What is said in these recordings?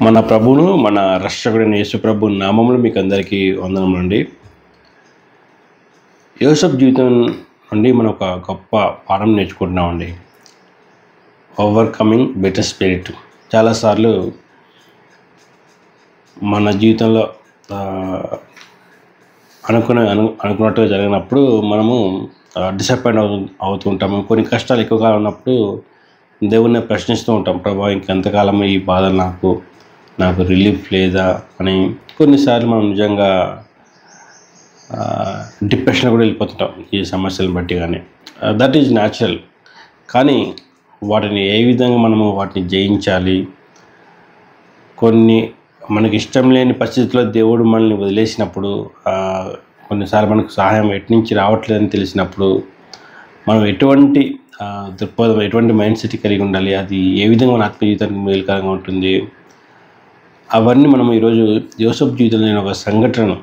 మన ప్రభువును మన రక్షకుడైన యేసుప్రభు నామములు మీకు అందరికీ వందనములండి. యోసేపు జీవితం నుండి మనం ఒక గొప్ప పాఠం నేర్చుకుంటున్నామండి. Overcoming better spirit. చాలాసార్లు మన జీవితంలో అనుకున్నట్టుగా జరిగినప్పుడు మనము డిసప్పాయింట్ అవుతూ ఉంటాము. కొన్ని కష్టాలు ఎక్కువగా ఉన్నప్పుడు దేవుణ్ణి ప్రశ్నిస్తూ ఉంటాం, ప్రభా ఇంకెంతకాలం ఈ బాధలు నాకు రిలీఫ్ లేదా అని. కొన్నిసార్లు మనం నిజంగా డిప్రెషన్ కూడా వెళ్ళిపోతుంటాం ఈ సమస్యలను బట్టి. కానీ దట్ ఈజ్ న్యాచురల్. కానీ వాటిని ఏ విధంగా మనము వాటిని జయించాలి, కొన్ని మనకి ఇష్టం లేని పరిస్థితుల్లో దేవుడు మనల్ని వదిలేసినప్పుడు, కొన్నిసార్లు మనకు సహాయం ఎట్నుంచి రావట్లేదని తెలిసినప్పుడు మనం ఎటువంటి దృక్పథం, ఎటువంటి మైండ్ సెట్ కలిగి ఉండాలి, అది ఏ విధంగా మన ఆత్మ జీవితానికి మేలుకరంగా ఉంటుంది, అవన్నీ మనం ఈరోజు యోసేపు జీవితంలో నేను ఒక సంఘటనను,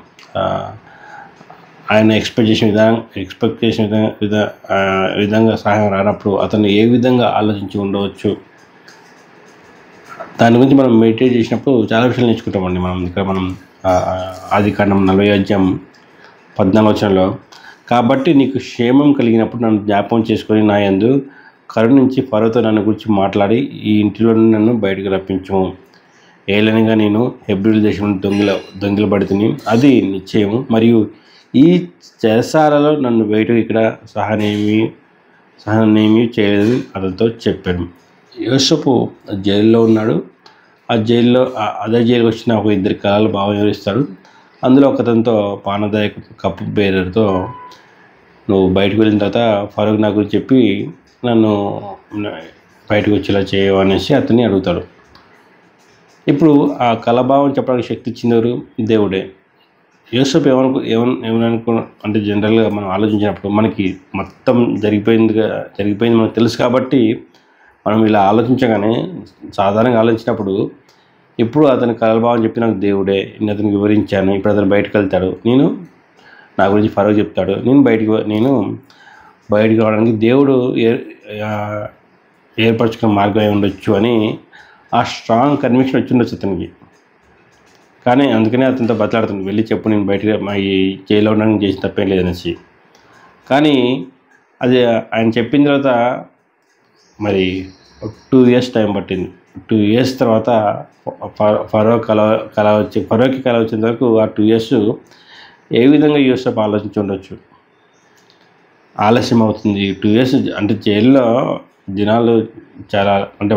ఆయన ఎక్స్పెక్ట్ చేసిన విధంగా సహాయం రానప్పుడు అతను ఏ విధంగా ఆలోచించి ఉండవచ్చు, దాని గురించి మనం మెడిటేట్ చేసినప్పుడు చాలా విషయాలు నేర్చుకుంటామండి. మనం ఆదికాండం 40:14 కాబట్టి నీకు క్షేమం కలిగినప్పుడు నన్ను జ్ఞాపకం చేసుకొని నా యందు కరుణించి ఫరోతో నన్ను గురించి మాట్లాడి ఈ ఇంటిలో నన్ను బయటకు రప్పించము. ఏలనగా నేను హెబ్రీల దేశం దొంగిలబడితిని, అది నిశ్చయము. మరియు ఈ చెరసాలలో నన్ను బయటకు ఇక్కడ సహనేమి చేయలేదు అతనితో చెప్పాను. యోసేపు జైల్లో ఉన్నాడు. అదే జైలుకి వచ్చిన ఒక 2 కళలు బాగా వివరిస్తాడు. అందులో ఒకతనితో పానదాయక కప్పు బేరర్తో నువ్వు బయటకు వెళ్ళిన తర్వాత ఫరూక్ నా గురించి చెప్పి నన్ను బయటకు వచ్చేలా చేయవు అనేసి అతన్ని అడుగుతాడు. ఇప్పుడు ఆ కళాభావం చెప్పడానికి శక్తి ఇచ్చినవారు దేవుడే. యోసేపు ఏమనుకో అంటే జనరల్గా మనం ఆలోచించినప్పుడు మనకి మొత్తం జరిగిపోయింది మనకు తెలుసు కాబట్టి మనం ఇలా ఆలోచించగానే, సాధారణంగా ఆలోచించినప్పుడు ఇప్పుడు అతని కళాభావం చెప్పి నాకు దేవుడే, నేను అతనికి వివరించాను, ఇప్పుడు అతను బయటకు వెళ్తాడు, నా గురించి ఫరూక్ చెప్తాడు, నేను బయటికి రావడానికి దేవుడు ఏర్పరచుకున్న మార్గం ఉండొచ్చు అని ఆ స్ట్రాంగ్ కన్విక్షన్ వచ్చి ఉండొచ్చు అతనికి. కానీ అందుకనే అతనితో బతలాడుతుంది, వెళ్ళి చెప్పు నేను బయటకు ఈ జైల్లో ఉండడానికి చేసిన తప్పేం లేదనేసి. కానీ అది ఆయన చెప్పిన తర్వాత మరి 2 years టైం పట్టింది. 2 years తర్వాత ఫరోకి కళ వచ్చేంత వరకు ఆ 2 years ఏ విధంగా యోసేపు ఆలోచించి ఉండొచ్చు. ఆలస్యం అవుతుంది. 2 years అంటే జైల్లో దినాలు చాలా, అంటే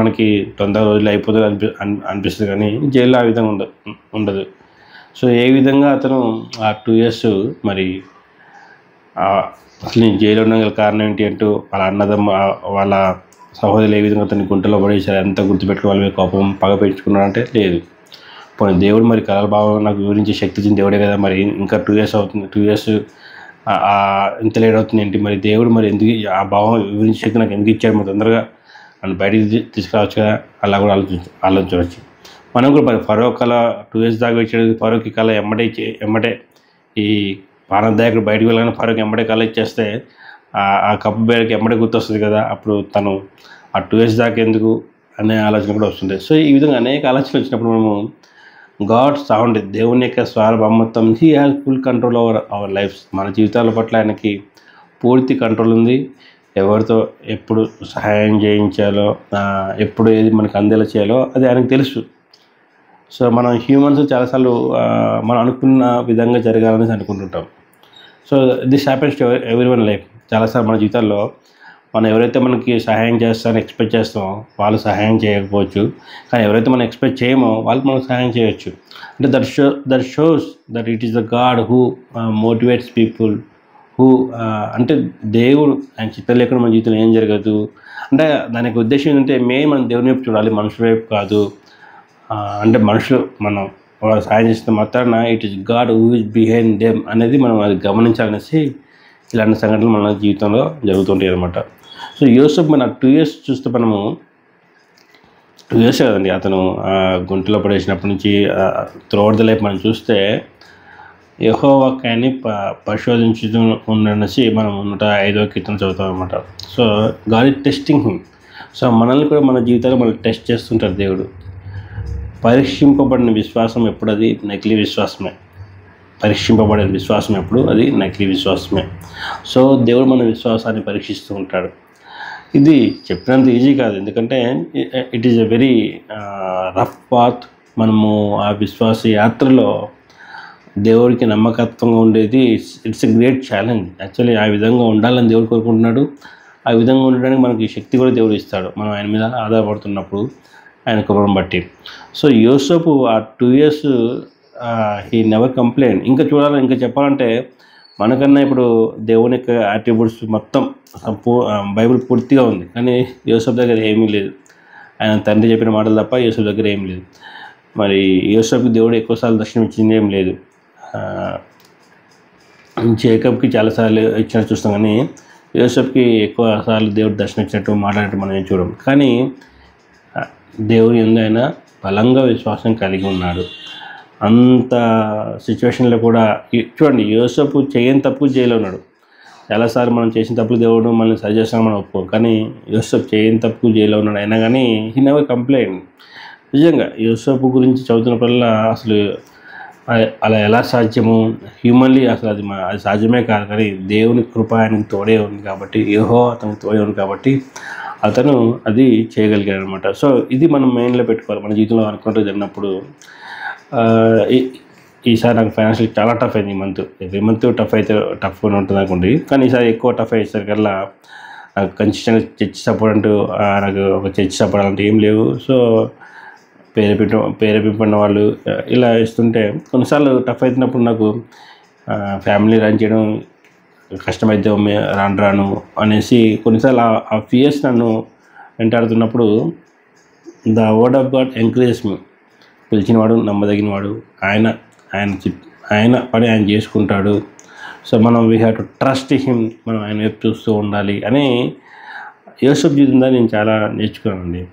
మనకి 90 రోజులు అయిపోతుంది అనిపిస్తుంది, కానీ జైల్లో ఆ విధంగా ఉండదు. సో ఏ విధంగా అతను ఆ 2 years మరి అసలు నేను జైల్లో ఉండగల కారణం ఏంటి అంటూ వాళ్ళ అన్నదమ్మ వాళ్ళ సహోదరులు ఏ విధంగా అతన్ని గుంటలో పడేసారు, ఎంత గుర్తుపెట్టుకుని వాళ్ళ మీద కోపం పగ పెంచుకున్నారంటే లేదు. పోనీ దేవుడు మరి కళల భావం నాకు వివరించే శక్తి ఇచ్చిన దేవుడే కదా, మరి ఇంకా 2 years అవుతుంది, 2 years ఇంత లేట్ అవుతుంది ఏంటి, మరి దేవుడు మరి ఎందుకు ఆ భావం వివరించే శక్తి నాకు ఎందుకు ఇచ్చాడు, మరి తొందరగా నన్ను బయటికి తీసుకురావచ్చు కదా, అలా కూడా ఆలోచించవచ్చు. మనం కూడా మరి ఫరో కళ 2 years దాకా ఇచ్చాడు. ఫరోకి కళ ఎమ్మటే ఈ పానదాయకుడు బయటకు వెళ్ళగానే ఫరోకి ఎమ్మటే కళ ఇచ్చేస్తే ఆ కప్పు బేరకి ఎమ్మటే గుర్తొస్తుంది కదా, అప్పుడు తను ఆ 2 years దాకా ఎందుకు అనే ఆలోచన కూడా వస్తుంది. సో ఈ విధంగా అనేక ఆలోచనలు వచ్చినప్పుడు మనము గాడ్ సౌండ్, దేవుని యొక్క సార్వభౌమత్వం, he has full control over our lives. మన జీవితాల పట్ల ఆయనకి పూర్తి కంట్రోల్ ఉంది. ఎవరితో ఎప్పుడు సహాయం చేయించాలో, ఎప్పుడు ఏది మనకు అందేలా చేయాలో అది ఆయనకు తెలుసు. సో మనం హ్యూమన్స్ చాలాసార్లు మనం అనుకున్న విధంగా జరగాలని అనుకుంటుంటాం. So this happens to everyone life. చాలాసార్లు మన జీవితాల్లో మనం ఎవరైతే మనకి సహాయం చేస్తారని ఎక్స్పెక్ట్ చేస్తామో వాళ్ళు సహాయం చేయకపోవచ్చు, కానీ ఎవరైతే మనం ఎక్స్పెక్ట్ చేయమో వాళ్ళు మనకు సహాయం చేయవచ్చు. అంటే that shows that it is the God who motivates people, అంటే దేవుడు ఆయన చిత్తం లేకుండా మన జీవితంలో ఏం జరగదు. అంటే దానికి ఉద్దేశం ఏంటంటే మనం దేవుని వైపు చూడాలి, మనుషుల వైపు కాదు. అంటే మనుషులు మనం సహాయం చేసిన మాత్రాన it is God who is behind them అనేది మనం అది గమనించాలనేసి ఇలాంటి సంఘటనలు మన జీవితంలో జరుగుతుంటాయి అన్నమాట. సో యోసేపు మన 2 years చూస్తే మనము 2 years కదండి అతను గుంటలో పడేసినప్పటి నుంచి త్రూఅవుట్ ద లైఫ్ మనం చూస్తే యెహోవా వాక్యాన్ని పరిశోధించుతూ ఉండనేసి మనం 105వ కీర్తన చదువుతాం అన్నమాట. So God is testing him. So మనల్ని కూడా మన జీవితాల్లో మనం టెస్ట్ చేస్తుంటారు దేవుడు. పరీక్షింపబడిన విశ్వాసం ఎప్పుడు అది నకిలీ విశ్వాసమే. పరీక్షింపబడిన విశ్వాసం ఎప్పుడు అది నకిలీ విశ్వాసమే. సో దేవుడు మన విశ్వాసాన్ని పరీక్షిస్తూ ఉంటాడు. ఇది చెప్పినంత ఈజీ కాదు, ఎందుకంటే it is a very rough path. మనము ఆ విశ్వాస యాత్రలో దేవుడికి నమ్మకత్వంగా ఉండేది it's a great challenge. Actually ఆ విధంగా ఉండాలని దేవుడు కోరుకుంటున్నాడు. ఆ విధంగా ఉండడానికి మనకి శక్తి కూడా దేవుడు ఇస్తాడు, మనం ఆయన మీద ఆధారపడుతున్నప్పుడు, ఆయన కృపను బట్టి. సో యోసేపు ఆ 2 years హీ నెవర్ కంప్లైంట్. ఇంకా చెప్పాలంటే మనకన్నా ఇప్పుడు దేవుని యొక్క యాట్రిబ్యూట్స్ మొత్తం బైబిల్ పూర్తిగా ఉంది, కానీ యోసేపు దగ్గర ఏమీ లేదు. ఆయన తండ్రి చెప్పిన మాటలు తప్ప యోసేపు దగ్గర ఏం లేదు. మరి యోసేపుకి దేవుడు ఎక్కువసార్లు దర్శనం ఇచ్చింది ఏం లేదు. జేకబ్కి చాలాసార్లు ఇచ్చినట్టు చూస్తాం, కానీ యోసేపుకి ఎక్కువ సార్లు దేవుడు దర్శనం ఇచ్చినట్టు మాట్లాడినట్టు మనం ఏం చూడం. కానీ దేవుని యందు ఆయన బలంగా విశ్వాసం కలిగి ఉన్నాడు. అంత సిచ్యువేషన్లో కూడా చూడండి, యోసేపు చేయని తప్పు జైల్లో ఉన్నాడు. చాలాసార్లు మనం చేసిన తప్పులు దేవుడు మనల్ని సరి చేస్తాం, మనం ఒప్పుకోం. కానీ యోసేపు చేయని తప్పు జైల్లో ఉన్నాడు, అయినా కానీ హీ నెవర్ కంప్లైంట్. నిజంగా యోసేపు గురించి చదువుతున్నప్పుడల్లా అసలు అలా ఎలా సాధ్యము, హ్యూమన్లీ అసలు అది సాధ్యమే కాదు. కానీ దేవుని కృప ఆయనకు తోడే ఉంది కాబట్టి, యెహోవా అతనికి తోడే ఉంది కాబట్టి అతను అది చేయగలిగాడు అనమాట. సో ఇది మనం మైండ్లో పెట్టుకోవాలి మన జీవితంలో అనుకుంటూ జరిగినప్పుడు. ఈసారి నాకు ఫైనాన్షియల్ చాలా టఫ్ అయింది. ఎవ్రీ మంత్ టఫ్ ఉంటుంది అనుకోండి, కానీ ఈసారి ఎక్కువ టఫ్ అయ్యేసరికల్లా నాకు కన్సిస్టెంట్ చర్చ్ సపోర్ట్ అంటూ నాకు ఒక చర్చ్ సపోర్ట్ అంటే ఏం లేవు. సో పేరెపింపడిన వాళ్ళు ఇలా ఇస్తుంటే కొన్నిసార్లు టఫ్ అవుతున్నప్పుడు నాకు ఫ్యామిలీ రన్ చేయడం కష్టమైతే రాను అనేసి కొన్నిసార్లు ఆ ఫియర్స్ నన్ను వెంటాడుతున్నప్పుడు the word of God encourage me. పిలిచినవాడు నమ్మదగినవాడు, ఆయన పని ఆయన చేసుకుంటాడు. సో మనం we have to trust him, మనం ఆయన వైపు చూస్తూ ఉండాలి అని యోసేపు జీవితంలో నేను చాలా నేర్చుకున్నానండి.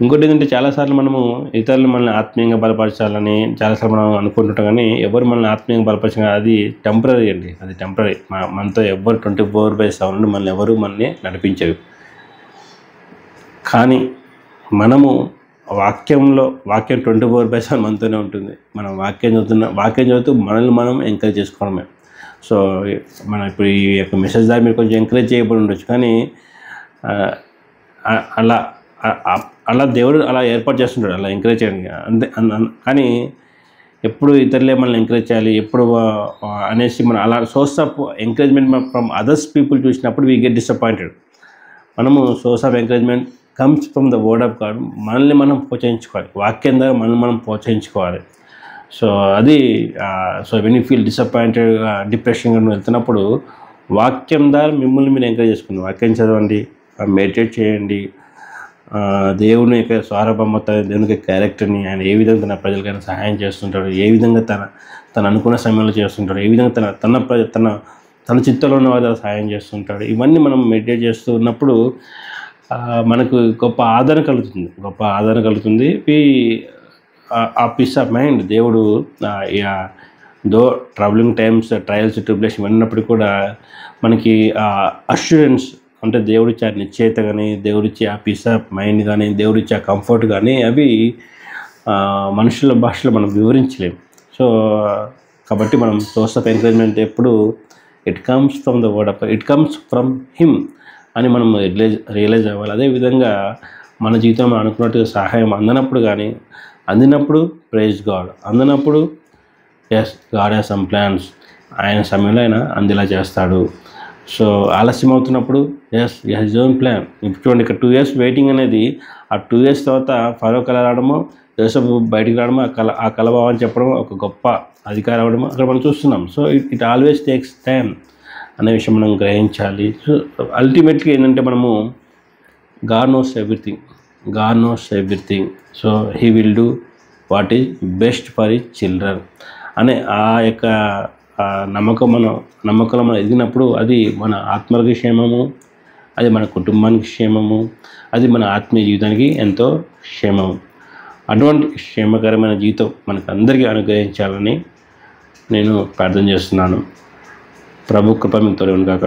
ఇంకోటి ఏంటంటే చాలాసార్లు మనము ఇతరులు మనల్ని ఆత్మీయంగా బలపరచాలని చాలాసార్లు మనం అనుకుంటుంటాం, కానీ ఎవరు మనల్ని ఆత్మీయంగా బలపరచాలి అది టెంపరీ అండి. అది టెంపరీ. మనతో ఎవరు 24/7 మనల్ని నడిపించరు. కానీ మనము వాక్యం 24/7 మనతోనే ఉంటుంది. మనం వాక్యం చదువుతూ మనల్ని మనం ఎంకరేజ్ చేసుకోవడమే. సో మనం ఇప్పుడు ఈ యొక్క మెసేజ్ ద్వారా మీరు కొంచెం ఎంకరేజ్ చేయబడి ఉండొచ్చు, కానీ అలా దేవుడు అలా ఏర్పాటు చేస్తుంటాడు, అలా ఎంకరేజ్ చేయడానికి అంతే. కానీ ఎప్పుడు ఇతరులే మనల్ని ఎంకరేజ్ చేయాలి ఎప్పుడు అనేసి మనం అలా source of encouragement from others people చూసినప్పుడు వీ గెట్ డిసప్పాయింటెడ్. మనము source of encouragement comes from the word of God. మనల్ని మనం ప్రోత్సహించుకోవాలి, వాక్యం ద్వారా మనం ప్రోత్సహించుకోవాలి. సో అది వెన్ యూ ఫీల్ డిసప్పాయింటెడ్, డిప్రెషన్గా వెళ్తున్నప్పుడు వాక్యం ద్వారా మిమ్మల్ని మీరు ఎంకరేజ్ చేసుకోండి. వాక్యం చదవండి, మెడిటేట్ చేయండి. దేవుని యొక్క స్వరూపమత, దేవుని యొక్క క్యారెక్టర్ని, ఆయన ఏ విధంగా తన ప్రజలకైనా సహాయం చేస్తుంటాడు, ఏ విధంగా తన అనుకున్న సమయంలో చేస్తుంటాడు, ఏ విధంగా తన చిత్తంలో ఉన్న వారి సహాయం చేస్తుంటాడు. ఇవన్నీ మనం మెడిటేట్ చేస్తూ ఉన్నప్పుడు మనకు గొప్ప ఆదరణ కలుగుతుంది. ఆ పీస్ ఆఫ్ మైండ్ దేవుడు దో ట్రబులింగ్ టైమ్స్, ట్రయల్స్, ట్రిబులేషన్ ఉన్నప్పుడు కూడా మనకి అష్యూరెన్స్ అంటే దేవుడిచ్చే నిశ్చయిత కానీ, దేవుడిచ్చే ఆ పీస్ ఆఫ్ మైండ్ కానీ, దేవుడిచ్చే ఆ కంఫర్ట్ కానీ అవి మనుషుల భాషలో మనం వివరించలేము. సో కాబట్టి మనం సోర్స్ ఆఫ్ ఎంకరేజ్మెంట్ ఎప్పుడు it comes from the word of, it comes from him అని మనం రియలైజ్ అవ్వాలి. అదేవిధంగా మన జీవితంలో అనుకున్నట్టుగా సహాయం అందినప్పుడు ప్రైజ్ గాడ్, అందనప్పుడు yes God has some plans, ఆయన సమయంలో ఆయన అందేలా చేస్తాడు. సో ఆలస్యం అవుతున్నప్పుడు ఎస్ హిజ్ ఓన్ ప్లాన్. ఇప్పుడు చూడండి, ఇక్కడ 2 years వెయిటింగ్ అనేది, ఆ 2 years తర్వాత ఫరో కల రావడము, యోసేపు బయటికి రావడము, ఆ కలభావం చెప్పడం, ఒక గొప్ప అధికారం అవ్వడము అక్కడ మనం చూస్తున్నాం. So it always takes time అనే విషయం మనం గ్రహించాలి. సో అల్టిమేట్లీ ఏంటంటే మనము God knows everything, so he will do what is best for his children అనే ఆ యొక్క నమ్మకంలో మనం ఎదిగినప్పుడు అది మన ఆత్మలకు క్షేమము, అది మన కుటుంబానికి క్షేమము, అది మన ఆత్మీయ జీవితానికి ఎంతో క్షేమము. అటువంటి క్షేమకరమైన జీవితం మనకు అందరికీ అనుగ్రహించాలని నేను ప్రార్థన చేస్తున్నాను. ప్రభు కృప మీకు తోడే ఉండుగాక.